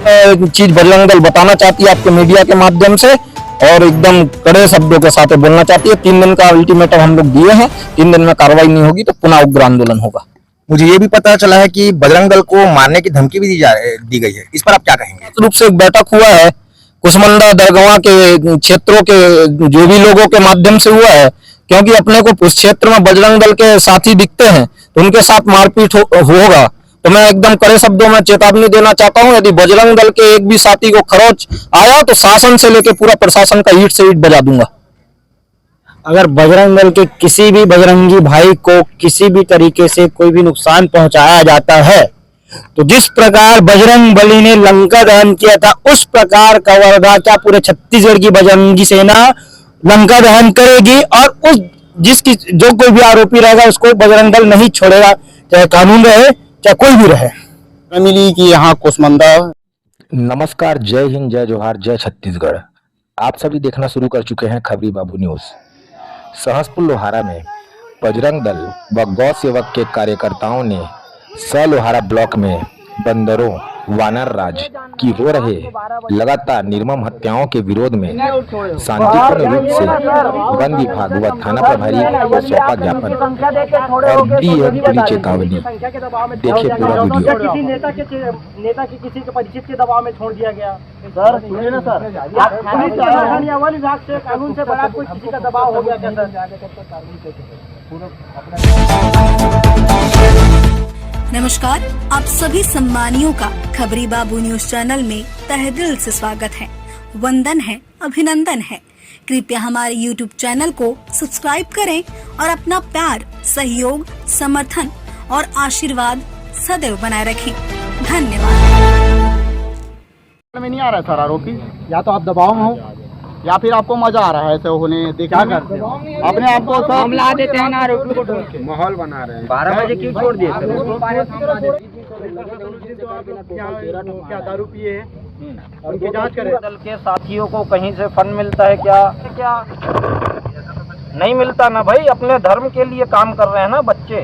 चीज बजरंग दल बताना चाहती है आपके मीडिया के माध्यम से और एकदम कड़े शब्दों के साथ बोलना चाहती है। 3 दिन का अल्टीमेटम हम लोग दिए हैं, 3 दिन में कार्रवाई नहीं होगी तो पुनः उग्र आंदोलन होगा। मुझे ये भी पता चला है कि बजरंग दल को मारने की धमकी भी दी गई है, इस पर आप क्या कहेंगे? रूप से एक बैठक हुआ है कुसमुंडा दरगवा के क्षेत्रों के जो भी लोगों के माध्यम से हुआ है, क्योंकि अपने को उस क्षेत्र में बजरंग दल के साथी दिखते हैं तो उनके साथ मारपीट होगा। तो मैं एकदम कड़े शब्दों में चेतावनी देना चाहता हूं, यदि बजरंग दल के एक भी साथी को खरोच आया तो शासन से लेकर पूरा प्रशासन का ईंट से ईंट बजा दूंगा। अगर बजरंग दल के किसी भी बजरंगी भाई को किसी भी तरीके से कोई भी नुकसान पहुंचाया जाता है तो जिस प्रकार बजरंग बली ने लंका दहन किया था उस प्रकार का वर्धा क्या पूरे छत्तीसगढ़ की बजरंगी सेना लंका दहन करेगी और उस जिसकी जो कोई भी आरोपी रहेगा उसको बजरंग दल नहीं छोड़ेगा, चाहे कानून रहे चाहे कोई भी रहे। मिली कि यहाँ कुसमुंडा। नमस्कार, जय हिंद, जय जोहार, जय छत्तीसगढ़। आप सभी देखना शुरू कर चुके हैं खबरी बाबू न्यूज। सहसपुर लोहारा में बजरंग दल व गौ सेवक के कार्यकर्ताओं ने लोहारा ब्लॉक में बंदरों वानर राज की हो रहे लगातार निर्मम हत्याओं के विरोध में शांतिपूर्ण रूप से वन विभाग व थाना प्रभारी को सौंपा ज्ञापन और दी है पूरी चेतावनी। देखिए पूरा वीडियो। किसी नेता की किसी के परिचित के दबाव में छोड़ दिया गया। सर सुनिए ना सर, पुलिस प्रशासन या वन विभाग से कानून से बड़ा कोई किसी का दबाव हो गया क्या सर? नमस्कार, आप सभी सम्मानियों का खबरी बाबू न्यूज चैनल में तहे दिल से स्वागत है, वंदन है, अभिनंदन है। कृपया हमारे YouTube चैनल को सब्सक्राइब करें और अपना प्यार, सहयोग, समर्थन और आशीर्वाद सदैव बनाए रखें। धन्यवाद। में नहीं आ रहा है सर आरोपी, या तो आप दबाव में हो या फिर आपको मजा आ रहा है ऐसे होने देख क्या करते हैं अपने आप को सर हमला देते हैं ना आरोपी को ढूंढ के माहौल बना रहे हैं। 12 बजे क्यों छोड़ दिए सर? क्या दारू पिए हैं उनकी जांच करें। दल के साथियों को कहीं से फंड मिलता है क्या नहीं मिलता ना भाई, अपने धर्म के लिए काम कर रहे हैं ना बच्चे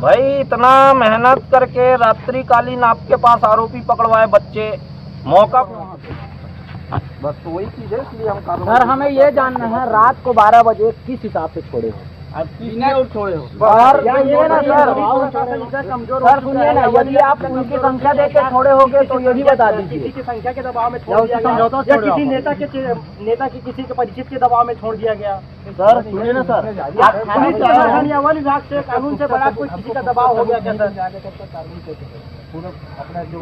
भाई। इतना मेहनत करके रात्रिकालीन आपके पास आरोपी पकड़वाए बच्चे, मौका बस तो वही चीज है, इसलिए हम सर हमें ये जानना है रात को 12 बजे किस हिसाब से छोड़े हो? छोड़े हो ये ना सर, कमजोर सर सुनिए ना, यदि आप उनकी संख्या देकर छोड़े होगे तो ये भी बता दीजिए। किसी की संख्या के दबाव में छोड़ दिया गया या किसी नेता की किसी के परिचित के दबाव में छोड़ दिया गया। सर सुनिए ना सर, पुलिस प्रशासन या वन विभाग से कानून से बड़ा कोई किसी का दबाव हो गया क्या सर?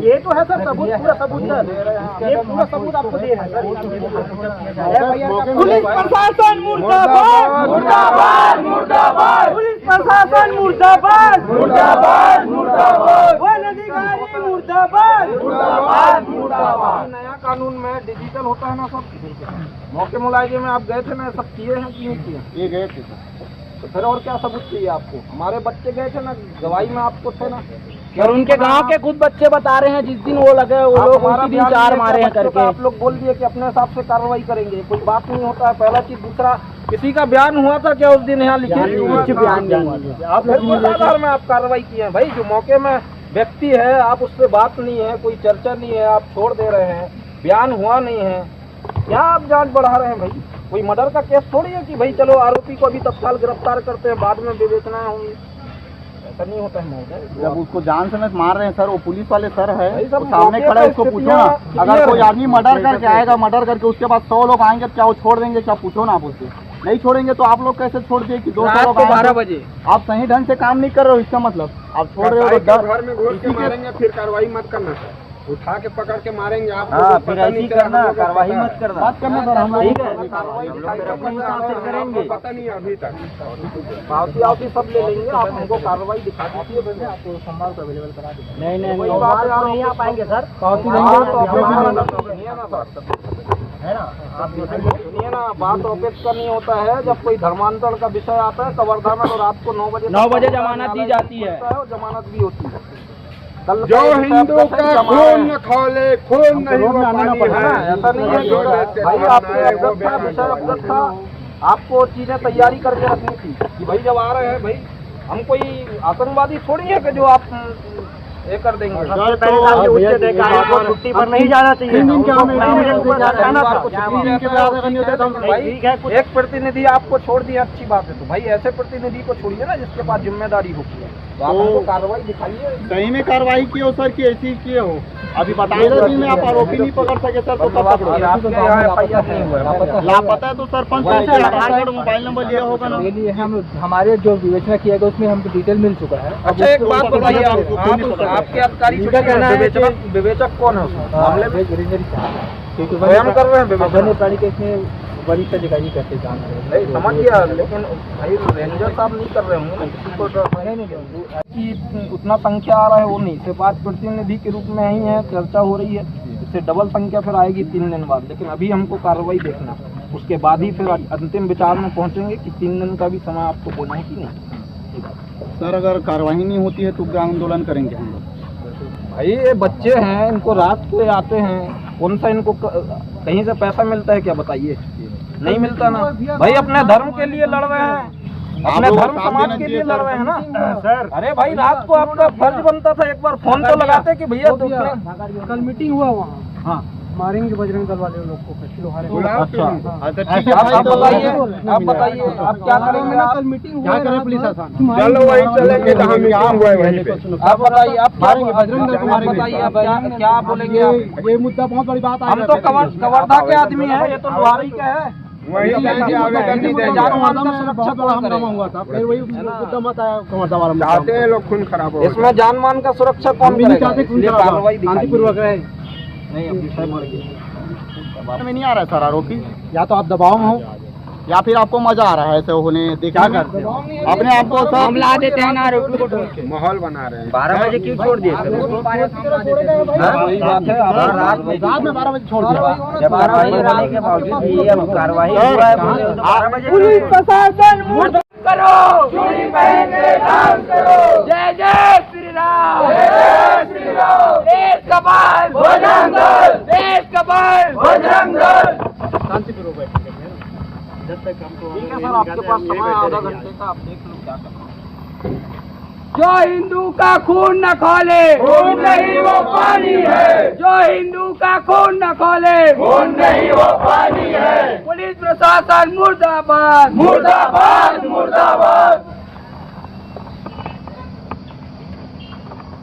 ये तो है सर सबूत, पूरा सबूत सर, ये पूरा सबूत आपको दे रहे हैं। पुलिस प्रशासन मुर्दाबाद, मुर्दाबाद, मुर्दाबाद, पुलिस प्रशासन मुर्दाबाद, मुर्दाबाद, मुर्दाबाद, वन अधिकारी मुर्दाबाद, मुर्दाबाद, मुर्दाबाद। नया कानून में डिजिटल होता है ना सब। मौके मुलाजे में आप गए थे ना, सब किए हैं कि नहीं किए? ये गए थे तो फिर और क्या सबूत चाहिए आपको? हमारे बच्चे गए थे ना, गवाही में आपको थे ना। और उनके गांव के खुद बच्चे बता रहे हैं जिस दिन वो लगे वो लोग उसी दिन 4 मारे हैं करके। आप लोग बोल दिए कि अपने हिसाब से कार्रवाई करेंगे, कोई बात नहीं होता है। पहला चीज, दूसरा किसी का बयान हुआ था क्या उस दिन यहाँ लिखे? कुछ बयान नहीं। आप आधार में आप कार्रवाई किए हैं भाई। जो मौके में व्यक्ति है आप उससे बात नहीं है, कोई चर्चा नहीं है, आप छोड़ दे रहे हैं, बयान हुआ नहीं है, क्या आप जांच बढ़ा रहे हैं भाई? कोई मर्डर का केस थोड़ी है कि भाई चलो आरोपी को अभी तत्काल गिरफ्तार करते हैं, बाद में विवेचना होंगी। ऐसा नहीं होता है महोदय। जब उसको जान से मार रहे हैं सर, वो पुलिस वाले सर है, तो सामने खड़ा है, उसको पूछो ना। अगर कोई आदमी मर्डर करके आएगा, मर्डर करके उसके बाद 100 लोग आएंगे तो क्या वो छोड़ देंगे? क्या पूछो ना आप उससे। नहीं छोड़ेंगे तो आप लोग कैसे छोड़ दिए कि 200 लोग 12 बजे? आप सही ढंग से काम नहीं कर रहे हो, इसका मतलब आप छोड़ रहे हो। घर में घुस के मारेंगे फिर कार्रवाई मत करना सर, उठा के पकड़ के मारेंगे आप। फिर ऐसी करना, कार्रवाई मत करना, बात करना सर। हम ठीक है, कार्रवाई करेंगे, पता नहीं अभी तक पावती आवती सब ले लेंगे। आप हमको कार्रवाई दिखा दीजिए, वैसे आपको संभाल को अवेलेबल करा देंगे। नहीं नहीं नहीं आ पाएंगे सर, पावती लेंगे है ना। आप सुनिए ना, बात ऑफिस का नहीं होता है। जब कोई धर्मांतरण का विषय आता है कवर्धा में तो रात को 9 बजे जमानत दी जाती है और जमानत भी होती है। जो हिंदू का खून न खौले, खून नहीं वो पानी है। ऐसा नहीं है भाई, आपको अवगत था, विषय अवगत था, आपको चीजें तैयारी करके रखनी थी कि भाई जब आ रहे हैं भाई, हम कोई आतंकवादी थोड़ी है कि जो आप ये कर देंगे। छुट्टी पर नहीं जाना चाहिए। एक प्रतिनिधि आपको छोड़ दिया, अच्छी बात है, तो भाई ऐसे प्रतिनिधि को छोड़िए ना जिसके पास जिम्मेदारी होती है। तो आप हमको कार्रवाई दिखाइए। सही में कार्रवाई की हो सर कि ऐसी किए हो? अभी बताइए में आप आरोपी नहीं पकड़ सके सर, तो कब पकड़ो? आपके यहाँ FIR नहीं हुआ है। लापता है तो सरपंच से आधार कार्ड मोबाइल नंबर लिया होगा ना? हम हमारे जो विवेचना किया गया उसमें हमको डिटेल मिल चुका है। अच्छा एक बात बताइए, आपके अधिकारी उनका कहना है कि विवेचक कौन है उस मामले में? क्योंकि स्वयं कर रहे हैं विवेचना? वन्य प्राणी केस में वरिष्ठ अधिकारी करते काम कर रहे हैं। नहीं समझ गया, लेकिन भाई रेंजर साहब नहीं कर रहे होंगे ना, किसी को कि उतना संख्या आ रहा है वो नहीं, सिर्फ आज प्रतिनिधि के रूप में ही है, चर्चा हो रही है, इससे डबल संख्या फिर आएगी 3 दिन बाद। लेकिन अभी हमको कार्रवाई देखना, उसके बाद ही फिर अंतिम विचार में पहुंचेंगे कि 3 दिन का भी समय आपको बोलना है कि नहीं। सर अगर कार्रवाई नहीं होती है तो क्या आंदोलन करेंगे हम लोग? भाई ये बच्चे हैं, इनको रात को आते हैं, कौन सा इनको कहीं से पैसा मिलता है क्या बताइए? नहीं मिलता ना। भाई अपने धर्म के लिए लड़ रहे हैं, अपने धर्म समाज के लिए लड़ रहे हैं ना सर। अरे भाई रात को आपका फर्ज बनता था एक बार फोन तो लगाते कि भैया कल मीटिंग हुआ वहाँ। हाँ, मारेंगे बजरंग दल वाले लोग को लोहारे। अच्छा आप बताइए, आप क्या करेंगे? कल मीटिंग हुआ, पुलिस चलो वहीं चलेंगे जहाँ मीटिंग हुआ है वहीं पे। आप बताइए, आप बताइए, आप क्या बोलेंगे? आप ये मुद्दा बहुत बड़ी बात हम तो कवर्धा के आदमी है, ये तो लोहारी के है। वहीं से आगे करनी चाहिए। चाहते हैं लोग खून खराब हो, इसमें जान मान का सुरक्षा कौन करेगा? इसलिए कार्रवाई शांतिपूर्वक रहे। नहीं अब विषय बढ़ गया। में नहीं आ रहा है सर आरोपी, या तो आप दबाव में हो या फिर आपको मजा आ रहा है ऐसे होने। क्या करते हो अपने आप को? सब ला देते हैं ना आरोपी को ढूंढ के। माहौल बना रहे हैं। 12 बजे क्यों छोड़ दिए? वही बात है, रात में 12 बजे छोड़ दिया। जब कार्रवाई होने के बावजूद भी अब कार्रवाई हुआ है, 12 बजे पुलिस प्रशासन करो, चूड़ी पहन के डांस करो, जय जय श्री राम, जय श्री राम, देश का बल बजरंग दल, देश का बल बजरंग दल। शांतिपूर्वक बैठेंगे जब तक हमको। ठीक है सर, आपके पास समय आधा घंटे का, आप देख लो क्या करना। जो हिंदू का खून न खोले, खून नहीं वो पानी है, जो हिंदू का खून न खोले, खून नहीं वो पानी है। पुलिस प्रशासन मुर्दाबाद, मुर्दाबाद मुर्दाबाद।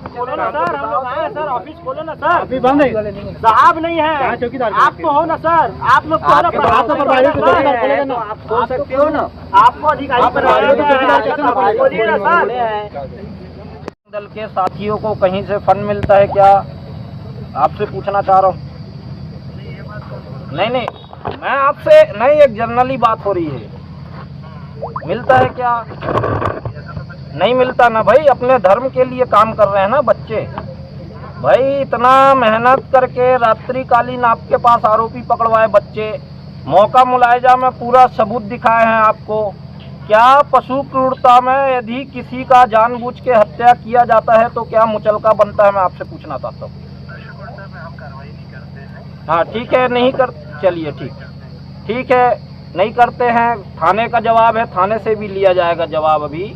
खोलो ना सर, हम लोग आए सर, ऑफिस खोलो ना सर। अभी बंद है साहब, नहीं है चौकीदार। आपको हो ना सर, आप लोग को ना चौकीदार खोलेगा ना, आप खोल सकते हो ना। आपको अधिकारी खोलिए ना सर। दल के साथियों को कहीं से फंड मिलता है क्या? आपसे पूछना चाह रहा हूँ। नहीं मैं आपसे नहीं, एक जनरली बात हो रही है। मिलता है क्या? नहीं मिलता ना भाई, अपने धर्म के लिए काम कर रहे हैं ना बच्चे। भाई इतना मेहनत करके रात्रिकालीन आपके पास आरोपी पकड़वाए बच्चे, मौका मुलायजा में पूरा सबूत दिखाए हैं आपको। क्या पशु क्रूरता में यदि किसी का जानबूझ के हत्या किया जाता है तो क्या मुचलका बनता है? मैं आपसे पूछना चाहता हूँ। हाँ ठीक है, नहीं कर, चलिए ठीक है, नहीं करते हैं, थाने का जवाब है, थाने से भी लिया जाएगा जवाब अभी।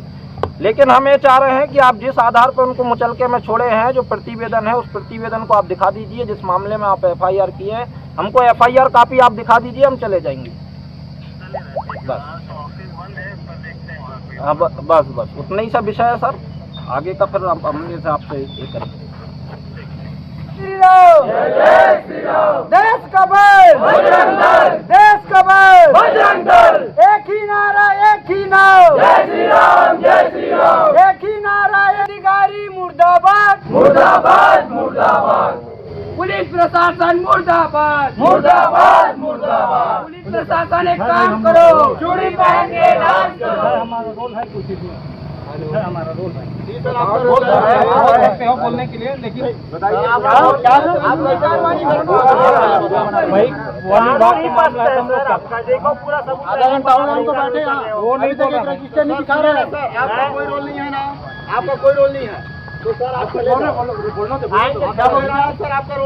लेकिन हम ये चाह रहे हैं कि आप जिस आधार पर उनको मुचलके में छोड़े हैं, जो प्रतिवेदन है, उस प्रतिवेदन को आप दिखा दीजिए। जिस मामले में आप FIR किए हैं, हमको FIR कॉपी आप दिखा दीजिए, हम चले जाएंगे। बस हाँ, बस उतना ही सा विषय है सर। आगे का फिर हमने से आपसे ये करेंगे। देश का बल बजरंग दल, देश का बल बजरंग दल, एक ही नारा, एक ही नाम, जय श्री राम, जय श्री राम, एक ही नारा, अधिकारी मुर्दाबाद, मुर्दाबाद मुर्दाबाद, पुलिस प्रशासन मुर्दाबाद, मुर्दाबाद मुर्दाबाद। पुलिस प्रशासन एक काम करो, चूड़ी पहन के डांस करो। हमारा रोल है कुछ भी, हमारा रोल है बोलने के लिए, लेकिन बताइए आप देखो पूरा सब आधा घंटा हो गया हमको बैठे। वो नहीं तो रजिस्टर नहीं दिखा रहे हैं। आपका कोई रोल नहीं है ना, आपका कोई रोल नहीं है।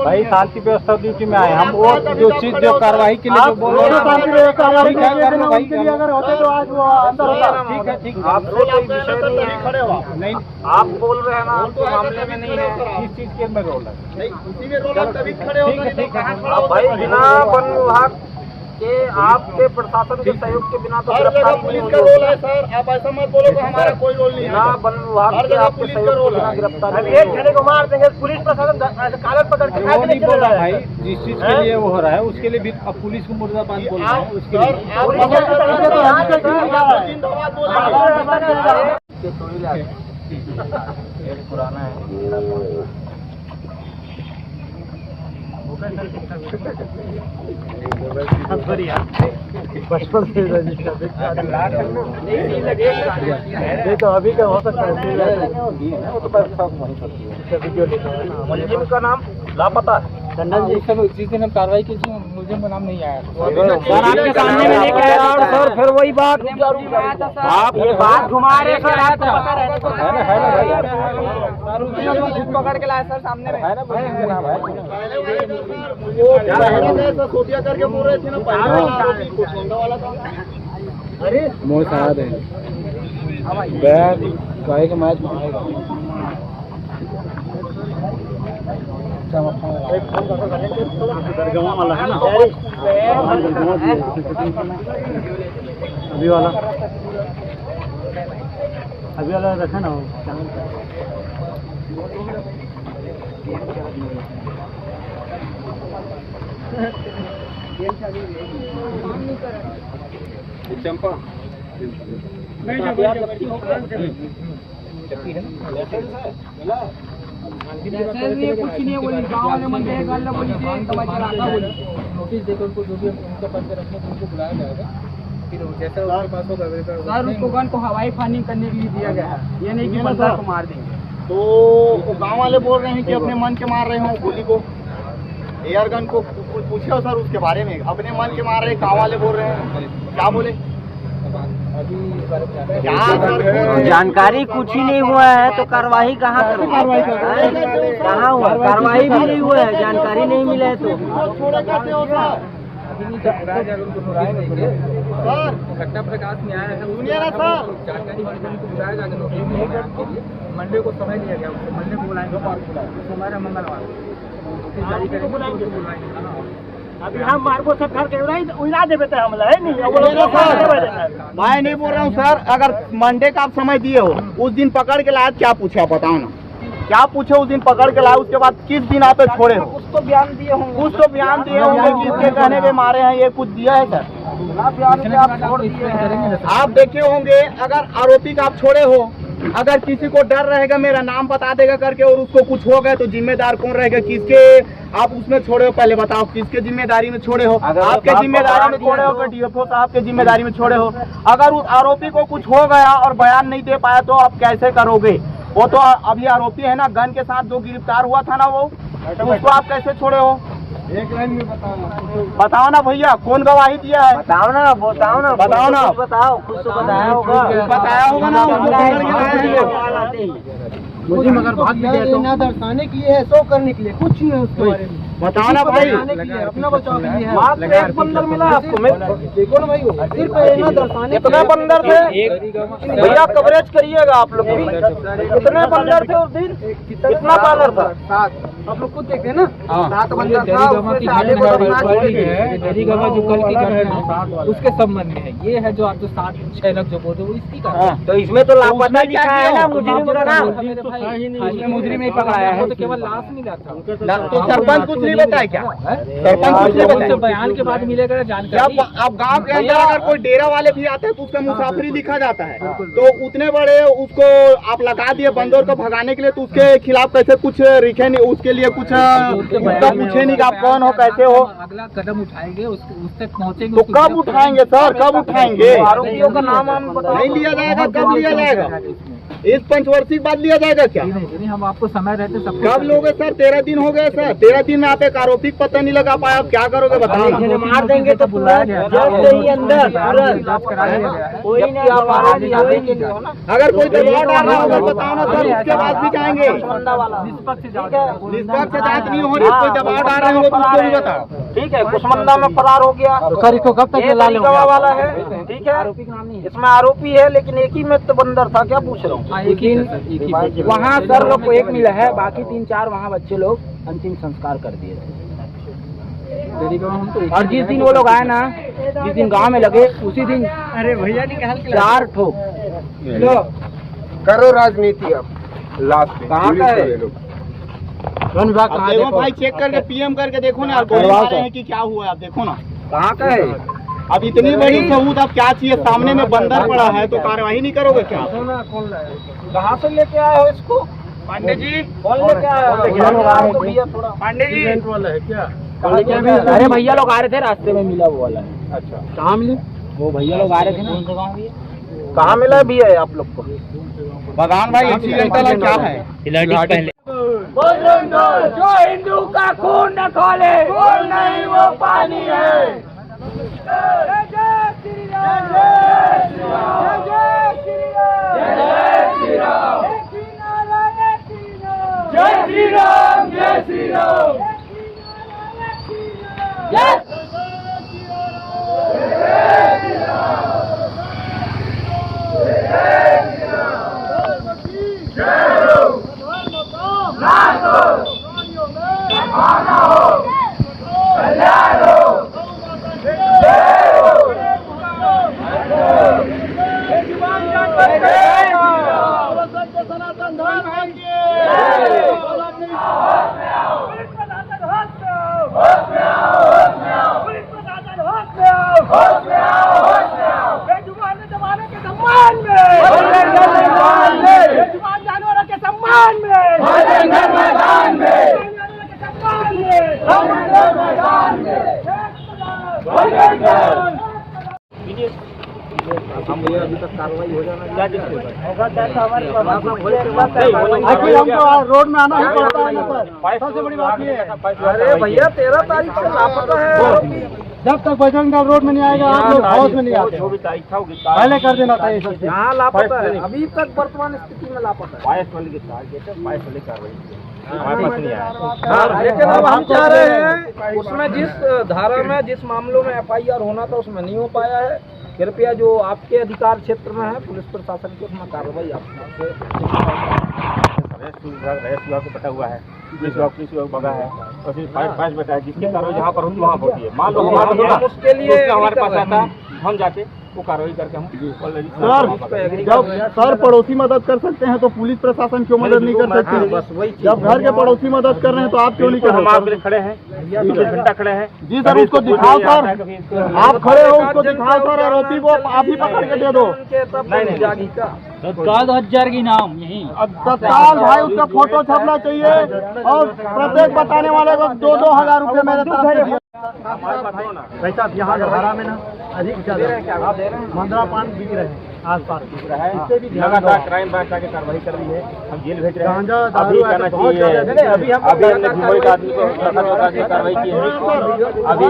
भाई शांति व्यवस्था ड्यूटी में आए हम, वो जो चीज जो कार्रवाई के लिए जो बोल रहे हैं शांति व्यवस्था अगर होते तो आज वो अंदर होता। ठीक है, ठीक है, आपसे कोई विषय नहीं है, खड़े हो नहीं, आप बोल रहे हैं ना, तो मामले में नहीं है। किस चीज के में रोल है? नहीं उसी में रोल तभी खड़े हो। अब भाई बिना वन विभाग के आपके प्रशासन के सहयोग के बिना तो गिरफ्तारी नहीं पुलिस का रोल है सर, आप ऐसा मत बोलो कि हमारा कोई रोल नहीं बिना है। वन विभाग के आपके सहयोग के बिना गिरफ्तारी एक जने को मार देंगे, पुलिस प्रशासन कागज पकड़ के वो नहीं बोल रहा भाई, जिस चीज के लिए वो हो रहा है उसके लिए भी अब पुलिस को मुर्दाबाद बोल रहा है उसके लिए। पुराना है। बचपन से नहीं तो अभी का हो सकता है। मुलजिम का नाम लापता है। टंडन जी सर जिस दिन हम कार्रवाई की थी मुलजिम का नाम नहीं आया। सर आपके सामने में लेके आया और सर फिर वही बात आप ये बात घुमा रहे सर, आपको पता रहता तो खुद पकड़ के लाए सर सामने में। सोटिया करके बोल रहे थे ना अरे मोह साथ है बैग गाय का मैच बनाएगा। वाला है ना अभी वाला रखा ना चंपा कुछ नहीं बोली, गाँव वाले मन में गल बोली नोटिस देकर उनको जो भी उनका पद रखने को उनको बुलाया जाएगा। फिर जैसा उनके पास होगा सर उसको गन को हवाई फायरिंग करने के लिए दिया गया है, ये नहीं कि बंदा को मार देंगे। तो गांव वाले बोल रहे हैं कि अपने मन के मार रहे हो गोली को, एयर गन को पूछे हो सर उसके बारे में, अपने मन के मार रहे गांव वाले बोल रहे हैं, क्या बोले? जानकारी कुछ ही नहीं हुआ है तो कार्रवाई कहाँ करो? कहाँ हुआ? कार्रवाई भी नहीं हुआ है, जानकारी नहीं मिला है तो घटना प्रकाश में आया है सुनिए ना सर, जानकारी को बुलाया जाएगा नोटिस मंडे को समय दिया गया उसको, मंडे को बुलाएंगे सोमवार या मंगलवार जारी करेंगे। अभी हम मार्गो सब घर के उड़ा देते हैं हमला है नहीं। मैं नहीं बोल रहा हूँ सर, अगर मंडे का आप समय दिए हो उस दिन पकड़ के लाए क्या पूछे आप बताओ ना, क्या पूछे उस दिन पकड़ के लाए, उसके बाद किस दिन आप छोड़े हो? कुछ तो बयान दिए होंगे, कुछ तो बयान दिए होंगे, किसके कहने पे मारे हैं ये कुछ दिया है सर? बयान के आप छोड़ दिए हैं। आप देखे होंगे अगर आरोपी का आप छोड़े हो, अगर किसी को डर रहेगा मेरा नाम बता देगा करके और उसको कुछ हो गए तो जिम्मेदार कौन रहेगा? किसके आप उसमें छोड़े हो पहले बताओ, किसके जिम्मेदारी में छोड़े हो? आपके जिम्मेदारी में छोड़े हो कि डीएफओ साहब के जिम्मेदारी में छोड़े हो? अगर उस आरोपी को कुछ हो गया और बयान नहीं दे पाया तो आप कैसे करोगे? वो तो अभी आरोपी है ना, गन के साथ जो गिरफ्तार हुआ था ना, वो उसको आप कैसे छोड़े हो? एक लाइन में बताओ ना भैया, कौन गवाही दिया है? बताओ ना बताओ ना बताओ ना, बताओ कुछ तो बताया होगा, बताया होगा ना, उसको पकड़ के लाए हैं। मुझे मगर भाग भी गया तो ना दर्शाने के लिए है, शो करने के लिए कुछ नहीं है उसके बारे में। बताओ ना भाई, अपना बचाव के लिए है। मात्र एक बंदर मिला आपको, देखो ना भाई सिर्फ इतना दर्शाने कितना बंदर थे भैया, कवरेज करिएगा आप लोग भी। कितने बंदर थे उस दिन, कितना बंदर था? आप लोग खुद देखते हैं ना, 7 बंदर था, उसमें साले को गवा जो कल की घटना उसके संबंध में है। ये है जो आप जो 7-6 लाख जो बोलते वो इसकी का, तो इसमें तो लापता लिखा है ना मुजरिम का नाम। उसने मुजरिम नहीं पकड़ाया है, तो केवल लाश मिला था। तो सरपंच कुछ नहीं बताया क्या? सरपंच कुछ नहीं बताया? बयान के बाद मिलेगा जानकारी। अब गांव के अंदर अगर कोई डेरा वाले भी आते हैं तो उसका मुसाफिरी लिखा जाता है, तो उतने बड़े उसको आप लगा दिए बंदर को भगाने के लिए, तो उसके खिलाफ कैसे कुछ लिखे नहीं, उसके लिए कुछ पूछे नहीं कि आप कौन हो, कैसे हो? अगला कदम उठाएंगे, उस तक पहुँचेंगे। तो कब उठाएंगे सर, कब उठाएंगे? आरोपियों का नाम हम नहीं लिया जाएगा, कब लिया जाएगा? इस पंचवर्षीय बाद लिया जाएगा क्या? नहीं, हम आपको समय रहते सब कब लोगे सर? 13 दिन हो गए सर। 13 दिन में आप एक आरोपी को पता नहीं लगा पाया, आप क्या करोगे बताओ ना? मार देंगे तो पूरा जज ही अंदर कोई नहीं अगर कोई दबाव डाल रहा होगा बताओ ना सर, उसके बाद भी जाएंगे। निष्पक्ष जांच नहीं हो रही, कोई दबाव डाल रहे होंगे तो उसको भी बताओ। ठीक है, कुसमुंडा में फरार हो गया, इसको कब तक ये दरिगवा वाला है, ठीक है, इसमें आरोपी है, लेकिन एक ही में तो बंदर था, क्या पूछ रहा हूँ। वहाँ सर लोग को एक मिला है, बाकी 3-4 वहाँ बच्चे लोग अंतिम संस्कार कर दिए थे। और जिस दिन वो लोग आए ना, जिस दिन गांव में लगे उसी दिन अरे भैया निकाल 4 ठोक करो राजनीति अब लास्ट कहाँ का है? वन विभाग कहाँ? देखो भाई, चेक करके पीएम करके देखो ना, आप बोल रहे हैं कि क्या हुआ, आप देखो ना कहाँ का है? अब इतनी बड़ी सबूत, अब क्या चाहिए? सामने में बंदर पड़ा है तो कार्रवाई नहीं करोगे क्या? कहाँ से लेके आए हो इसको? पांडे जी कौन लेके आया हो? भैया थोड़ा पांडे जी अरे भैया लोग आ रहे थे, रास्ते में मिला वो वाला। अच्छा, कहाँ मिले? वो भैया लोग आ रहे थे ना। कहाँ मिला भी है आप लोग को? भगवान भाई एक्सीडेंटल क्या है? जो हिंदू का खून न खोले वो नहीं वो पानी है। जय श्री राम, जय श्री राम। अभी तक कार्रवाई हो जाना रोड में आना ही पड़ता है सर, सबसे बड़ी बात ये है। अरे भैया 13 तारीख से लापता है। जब तक बजरंग दल रोड में नहीं आएगा आप लोग हाउस में नहीं आते। जो भी तारीख था पहले कर देना था ये सब। यहाँ लापता है, अभी तक वर्तमान स्थिति में लापता है। 22 वाले की टारगेट है, 22 वाले कार्रवाई हमारे पास नहीं आया। लेकिन अब हम चाह रहे हैं उसमें जिस धारा में, जिस मामलों में FIR होना था उसमें नहीं हो पाया है। कृपया जो आपके अधिकार क्षेत्र में है पुलिस प्रशासन की, उसमें कार्रवाई आपसे विभाग को पता हुआ है, पुलिस विभाग बगा है, और फिर 5 बेटा है, जिसकी कार्रवाई जहाँ पर होगी वहाँ होती है। मान लो उसके लिए हमारे पास आता, हम जाके वो कार्रवाई करके हम ऑलरेडी जब सर पड़ोसी मदद कर सकते हैं तो पुलिस प्रशासन क्यों मदद नहीं कर सकते? बस वही जब घर के पड़ोसी मदद कर रहे हैं तो आप क्यों नहीं कर हम आपके रहे? लिए खड़े हैं, 24 घंटा खड़े हैं। जी सर, उसको दिखाओ सर, आप खड़े हो उसको दिखाओ सर, आरोपी को आप ही पकड़ के दे दो। नहीं जागी का तत्काल 2000 की नाम यही तत्काल भाई उसका फोटो छपना चाहिए और प्रत्येक बताने वाले को 2-2 हजार रुपये मेरे तरफ से दिए। वैसा यहाँ धारा में ना अधिक ज्यादा मंदरा पान बिक रहे हैं आसपास, लगातार क्राइम ब्रांच आके कार्रवाई कर रही है, हम जेल भेज रहे हैं। अभी करना चाहिए, अभी हमने भीमोरी का आदमी को कार्रवाई की है, अभी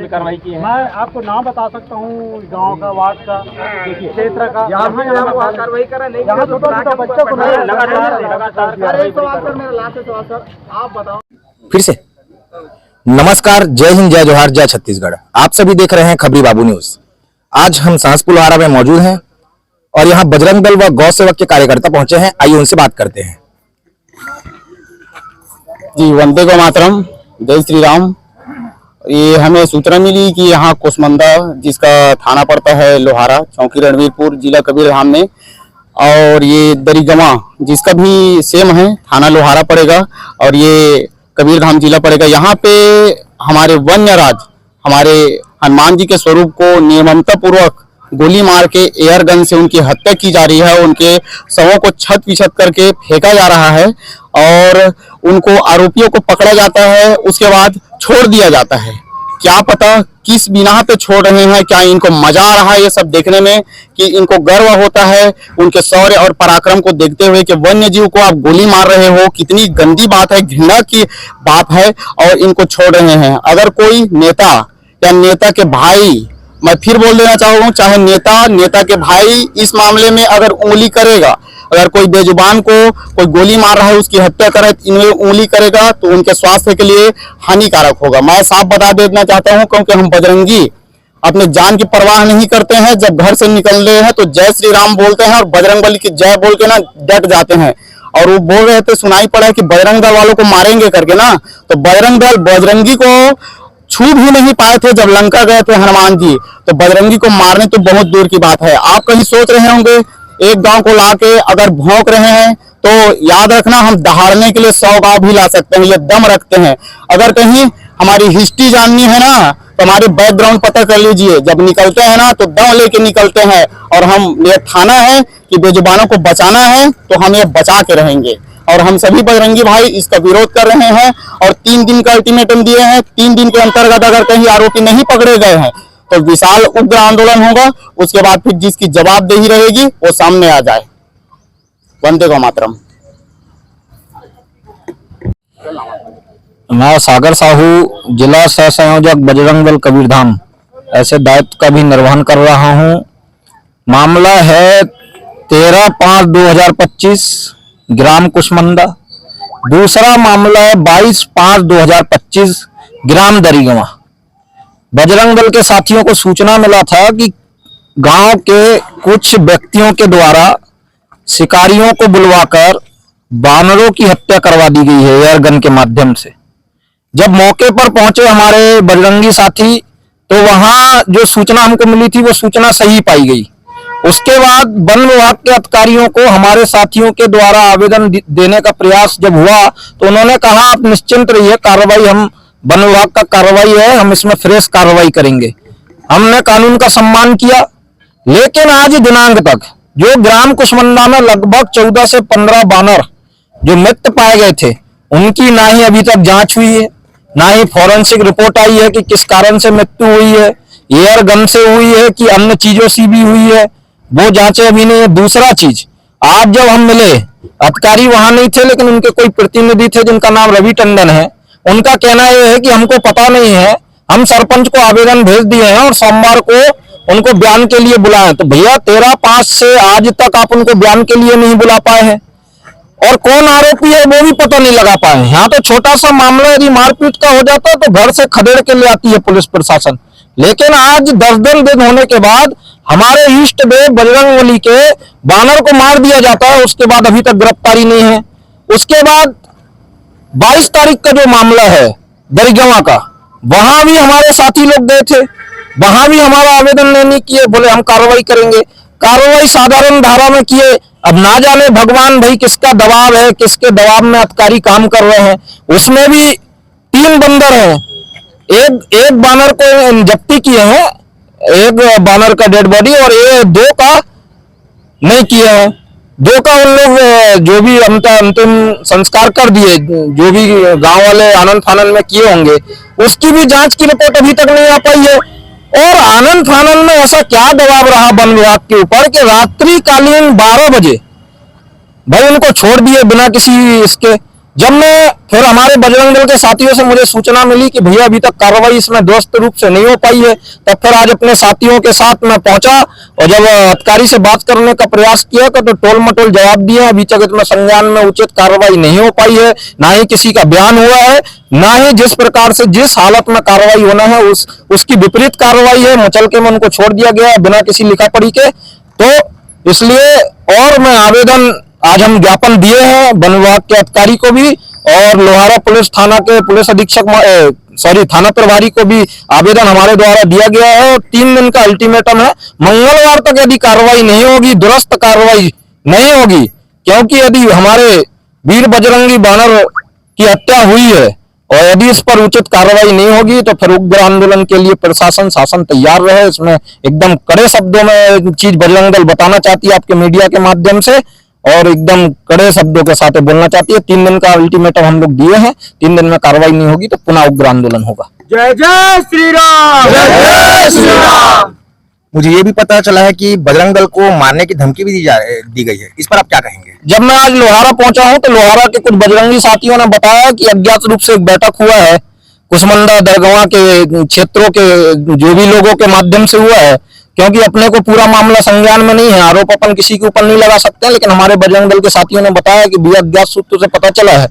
कार्रवाई की है। मैं आपको नाम बता सकता हूँ गांव का, वार्ड का, क्षेत्र का। कार्रवाई करा नहीं, यहाँ छोटा बच्चों को लगातार एक सवाल सर, मेरा लास्ट सवाल सर, आप बताओ। फिर से नमस्कार, जय हिंद, जय जोहार, जय छत्तीसगढ़। आप सभी देख रहे हैं खबरी बाबू न्यूज। आज हम सहसपुर लोहारा में मौजूद हैं और यहाँ बजरंग दल व गौ सेवक के कार्यकर्ता पहुंचे हैं। आइए उनसे बात करते हैं। जी, वंदे गो मातरम, जय श्री राम। ये हमें सूचना मिली कि यहाँ कुसमुंडा, जिसका थाना पड़ता है लोहारा, चौकी रणवीरपुर, जिला कबीरधाम में, और ये दरिगवा जिसका भी सेम है, थाना लोहारा पड़ेगा और ये कबीरधाम जिला पड़ेगा। यहाँ पे हमारे वन्यराज, हमारे हनुमान जी के स्वरूप को निर्ममता पूर्वक गोली मार के एयर गन से उनकी हत्या की जा रही है। उनके शवों को छत विछत करके फेंका जा रहा है और उनको आरोपियों को पकड़ा जाता है, उसके बाद छोड़ दिया जाता है। क्या पता किस बिना पे छोड़ रहे हैं, क्या इनको मजा आ रहा है ये सब देखने में, कि इनको गर्व होता है उनके शौर्य और पराक्रम को देखते हुए कि वन्य जीव को आप गोली मार रहे हो, कितनी गंदी बात है, घृणा की बात है, और इनको छोड़ रहे हैं। अगर कोई नेता या नेता के भाई, मैं फिर बोल देना चाहूँ, चाहे नेता के भाई इस मामले में अगर उंगली करेगा, अगर कोई बेजुबान को कोई गोली मार रहा है, उसकी हत्या करे, इनमें उंगली करेगा, तो उनके स्वास्थ्य के लिए हानिकारक होगा। मैं साफ बता देना चाहता हूं, क्योंकि हम बजरंगी अपने जान की परवाह नहीं करते हैं। जब घर से निकल रहे हैं तो जय श्री राम बोलते हैं और बजरंग बली की जय बोल के ना डट जाते हैं। और वो बोल रहे थे, सुनाई पड़ा है कि बजरंग दल वालों को मारेंगे करके ना, तो बजरंग दल बजरंगी को छू भी नहीं पाए थे जब लंका गए थे हनुमान जी, तो बजरंगी को मारने तो बहुत दूर की बात है। आप कहीं सोच रहे होंगे एक गांव को लाके अगर भौंक रहे हैं तो याद रखना, हम दहाड़ने के लिए 100 गांव भी ला सकते हैं, ये दम रखते हैं। अगर कहीं हमारी हिस्ट्री जाननी है ना, तो हमारे बैकग्राउंड पता कर लीजिए, जब निकलते हैं ना तो दम लेके निकलते हैं। और हम ये ठाना है कि बेजुबानों को बचाना है, तो हम ये बचा के रहेंगे। और हम सभी बजरंगी भाई इसका विरोध कर रहे हैं और 3 दिन का अल्टीमेटम दिए हैं। 3 दिन के अंतर्गत अगर कहीं आरोपी नहीं पकड़े गए हैं तो विशाल उग्र आंदोलन होगा। उसके बाद फिर जिसकी जवाबदेही रहेगी वो सामने आ जाए। वंदे गौ मातरम। मैं सागर साहू, जिला सह संयोजक बजरंग दल कबीरधाम, ऐसे दायित्व का भी निर्वहन कर रहा हूं। मामला है 13/5/2025 ग्राम कुशमंदा। दूसरा मामला है 22/5/2025 ग्राम दरीगवा। बजरंग दल के साथियों को सूचना मिला था कि गांव के कुछ व्यक्तियों के द्वारा शिकारियों को बुलवाकर बानरों की हत्या करवा दी गई है एयरगन के माध्यम से। जब मौके पर पहुंचे हमारे बजरंगी साथी, तो वहां जो सूचना हमको मिली थी वो सूचना सही पाई गई। उसके बाद वन विभाग के अधिकारियों को हमारे साथियों के द्वारा आवेदन देने का प्रयास जब हुआ, तो उन्होंने कहा आप निश्चिंत रहिए, कार्रवाई हम वन विभाग का कार्रवाई है, हम इसमें फ्रेश कार्रवाई करेंगे। हमने कानून का सम्मान किया। लेकिन आज दिनांक तक जो ग्राम कुशमंदा में लगभग 14 से 15 बानर जो मृत पाए गए थे, उनकी ना ही अभी तक जांच हुई है, ना ही फॉरेंसिक रिपोर्ट आई है कि किस कारण से मृत्यु हुई है, एयर गन से हुई है कि अन्य चीजों से भी हुई है, वो जांचें अभी नहीं है। दूसरा चीज, आज जब हम मिले, अधिकारी वहां नहीं थे, लेकिन उनके कोई प्रतिनिधि थे जिनका नाम रवि टंडन है। उनका कहना यह है कि हमको पता नहीं है, हम सरपंच को आवेदन भेज दिए हैं और सोमवार को उनको बयान के लिए बुलाएं। तो भैया 13/5 से आज तक आप उनको बयान के लिए नहीं बुला पाए हैं, और कौन आरोपी है वो भी पता नहीं लगा पाए। यहाँ तो छोटा सा मामला यदि मारपीट का हो जाता है तो घर से खदेड़ के ले आती है पुलिस प्रशासन, लेकिन आज 10 दिन होने के बाद हमारे इष्ट देव बजरंगबली के बानर को मार दिया जाता है, उसके बाद अभी तक गिरफ्तारी नहीं है। उसके बाद 22 तारीख का जो मामला है दरिगवा का, वहां भी हमारे साथी लोग गए थे, वहां भी हमारा आवेदन नहीं किए, बोले हम कार्रवाई करेंगे। कार्रवाई साधारण धारा में किए। अब ना जाने भगवान भाई किसका दबाव है, किसके दबाव में अधिकारी काम कर रहे हैं। उसमें भी 3 बंदर हैं, एक बानर को जब्ती किए हैं, एक बानर का डेड बॉडी, और ये 2 का नहीं किए हैं। 2 का उन लोग जो भी अंतिम संस्कार कर दिए, जो भी गांव वाले आनंद फानन में किए होंगे, उसकी भी जांच की रिपोर्ट अभी तक नहीं आ पाई है। और आनंद फानन में ऐसा क्या दबाव रहा वन विभाग के ऊपर कि रात्रिकालीन 12 बजे भाई उनको छोड़ दिए बिना किसी इसके। जब मैं फिर हमारे बजरंग दल के साथियों से मुझे सूचना मिली कि भैया अभी तक कार्रवाई इसमें दुरुस्त रूप से नहीं हो पाई है, तब फिर आज अपने साथियों के साथ मैं पहुंचा और जब अधिकारी से बात करने का प्रयास किया तो टोल मटोल जवाब दिए। अभी तक इसमें संज्ञान में उचित कार्रवाई नहीं हो पाई है, ना ही किसी का बयान हुआ है, ना ही जिस प्रकार से जिस हालत में कार्रवाई होना है उसकी विपरीत कार्रवाई है। मचलके में उनको छोड़ दिया गया बिना किसी लिखा पढ़ी के। तो इसलिए और मैं आवेदन आज हम ज्ञापन दिए हैं वन विभाग के अधिकारी को भी और लोहारा पुलिस थाना के पुलिस अधीक्षक थाना प्रभारी को भी आवेदन हमारे द्वारा दिया गया है और 3 दिन का अल्टीमेटम है। मंगलवार तक यदि कार्रवाई नहीं होगी, दुरुस्त कार्रवाई नहीं होगी, क्योंकि यदि हमारे वीर बजरंगी बानर की हत्या हुई है और यदि इस पर उचित कार्रवाई नहीं होगी तो फिर उग्र आंदोलन के लिए प्रशासन शासन तैयार रहे। इसमें एकदम कड़े शब्दों में चीज बजरंग दल बताना चाहती है आपके मीडिया के माध्यम से। और एकदम कड़े शब्दों के साथ बोलना चाहती है। 3 दिन का अल्टीमेटम हम लोग दिए हैं, 3 दिन में कार्रवाई नहीं होगी तो पुनः उग्र आंदोलन होगा। जय जय श्री राम। जय श्री राम। मुझे ये भी पता चला है कि बजरंग दल को मारने की धमकी भी दी गई है, इस पर आप क्या कहेंगे? जब मैं आज लोहारा पहुंचा हूं तो लोहारा के कुछ बजरंगी साथियों ने बताया कि अज्ञात रूप से एक बैठक हुआ है कुसमुंडा दरगाह के क्षेत्रों के जो भी लोगों के माध्यम से हुआ है, क्योंकि अपने को पूरा मामला संज्ञान में नहीं है, आरोप अपन किसी के ऊपर नहीं लगा सकते हैं, लेकिन हमारे बजरंग दल के साथियों ने बताया कि भी अज्ञात सूत्रों से पता चला है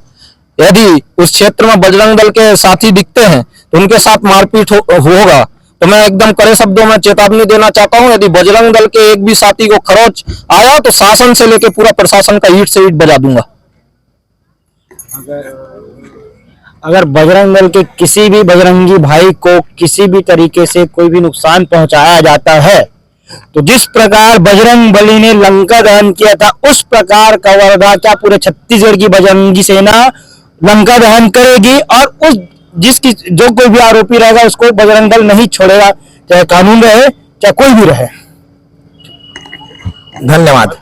यदि उस क्षेत्र में बजरंग दल के साथी दिखते हैं तो उनके साथ मारपीट होगा। तो मैं एकदम कड़े शब्दों में चेतावनी देना चाहता हूं, यदि बजरंग दल के एक भी साथी को खरोच आया तो शासन से लेकर पूरा प्रशासन का ईंट से ईंट बजा दूंगा। अगर बजरंग दल के किसी भी बजरंगी भाई को किसी भी तरीके से कोई भी नुकसान पहुंचाया जाता है तो जिस प्रकार बजरंग बली ने लंका दहन किया था उस प्रकार का वर्धा क्या पूरे छत्तीसगढ़ की बजरंगी सेना लंका दहन करेगी, और उस जिसकी जो कोई भी आरोपी रहेगा उसको बजरंग दल नहीं छोड़ेगा, चाहे कानून रहे चाहे कोई भी रहे। धन्यवाद।